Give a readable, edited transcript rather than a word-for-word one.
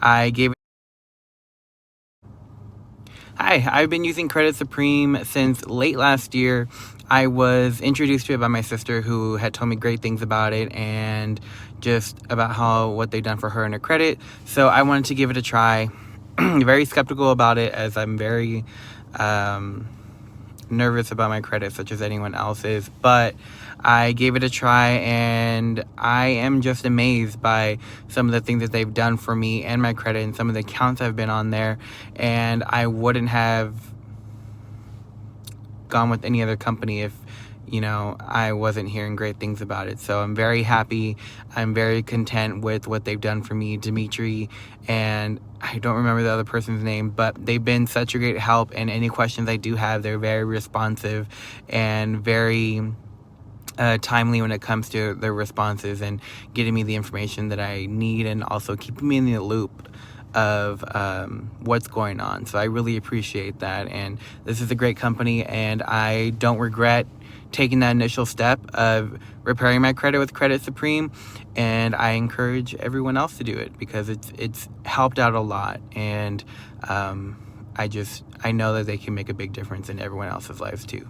I gave Hi, I've been using Credit Supreme since late last year. I was introduced to it by my sister, who had told me great things about it and just about what they've done for her and her credit. So I wanted to give it a try. Very skeptical about it, as I'm very nervous about my credit, such as anyone else is, but I gave it a try, and I am just amazed by some of the things that they've done for me and my credit, and some of the accounts I've been on there, and I wouldn't have gone with any other company if I wasn't hearing great things about it. So I'm very happy. I'm very content with what they've done for me, Dimitri, and I don't remember the other person's name, but they've been such a great help, and any questions I do have, they're very responsive and very timely when it comes to their responses and getting me the information that I need, and also keeping me in the loop of what's going on. So I really appreciate that, and this is a great company, and I don't regret taking that initial step of repairing my credit with Credit Supreme, and I encourage everyone else to do it because it's helped out a lot, and I know that they can make a big difference in everyone else's lives too.